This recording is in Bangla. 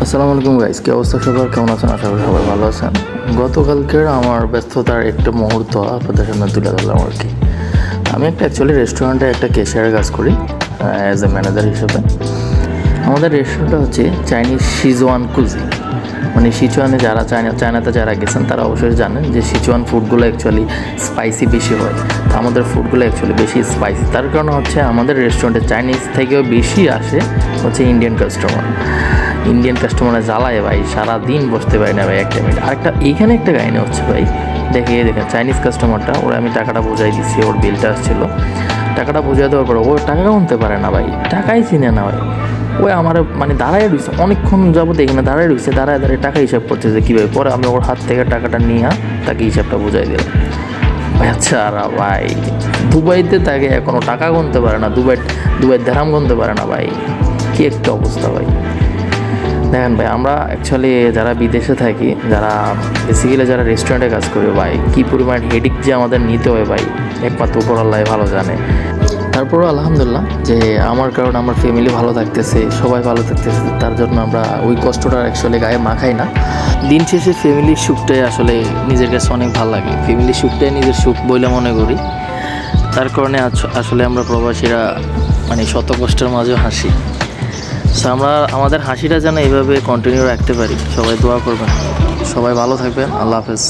আসসালামু আলাইকুম গাইস, কি অবস্থা সবার? কেমন আছেন? আশা করি সবাই ভালো আছেন। গতকালকের আমার ব্যস্ততার একটা মুহূর্ত আপনাদের সামনে তুলে ধরলাম আর কি। আমি অ্যাকচুয়ালি রেস্টুরেন্টে একটা ক্যাশিয়ারের কাজ করি অ্যাজ এ ম্যানেজার হিসেবে। আমাদের রেস্টুরেন্টটা হচ্ছে চাইনিজ সিজুয়ান কুজি, মানে সিচুয়ানে যারা চায়নাতে যারা গেছেন তারা অবশ্যই জানেন যে সিচুয়ান ফুডগুলো অ্যাকচুয়ালি স্পাইসি বেশি হয়। তো আমাদের ফুডগুলো অ্যাকচুয়ালি বেশি স্পাইসি, তার কারণে হচ্ছে আমাদের রেস্টুরেন্টে চাইনিজ থেকেও বেশি আসে হচ্ছে ইন্ডিয়ান কাস্টমারে জ্বালায় ভাই, সারাদিন বসতে পারি না ভাই একটা মিনিট। আরেকটা এইখানে একটা কাহিনী হচ্ছে ভাই, দেখেন চাইনিজ কাস্টমারটা, ওরা আমি টাকাটা বোঝাই দিচ্ছি, ওর বিলটা আসছিলো, টাকাটা বোঝাই দেওয়ার পর ও টাকা গুনতে পারে না ভাই, টাকাই চিনে না ভাই। ওই আমার মানে দাঁড়ায় রয়েছে অনেকক্ষণ যাবো, এখানে দাঁড়ায় দাঁড়ায় টাকা হিসাব করতেছে কীভাবে। পরে আমি ওর হাত থেকে টাকাটা নিয়ে তাকে হিসাবটা বুঝাই দিলাম। বেচারা ভাই, দুবাইতে তাকে এখনও টাকা গুনতে পারে না, দুবাই দেরহাম গুনতে পারে না ভাই। কি একটা অবস্থা ভাই। দেখেন ভাই, আমরা অ্যাকচুয়ালি যারা বিদেশে থাকি, যারা বেসিক্যালি যারা রেস্টুরেন্টে কাজ করি ভাই, কী পরিমাণ হেডিক যে আমাদের নিতে হয় ভাই, একমাত্র উপর আল্লাহ ভালো জানে। তারপরও আলহামদুলিল্লাহ যে আমার কারণে আমার ফ্যামিলি ভালো থাকতেছে, সবাই ভালো থাকতেছে, তার জন্য আমরা ওই কষ্টটা অ্যাকচুয়ালি গায়ে মাখাই না। দিন শেষে ফ্যামিলির সুখটাই আসলে নিজের কাছে অনেক ভালো লাগে, ফ্যামিলির সুখটাই নিজের সুখ বলে মনে করি। তার কারণে আসলে আমরা প্রবাসীরা মানে শত কষ্টের মাঝেও হাসি। সো আমরা আমাদের হাসিটা যেন এইভাবে কন্টিনিউ রাখতে পারি। সবাই দোয়া করবেন, সবাই ভালো থাকবেন। আল্লাহ হাফেজ।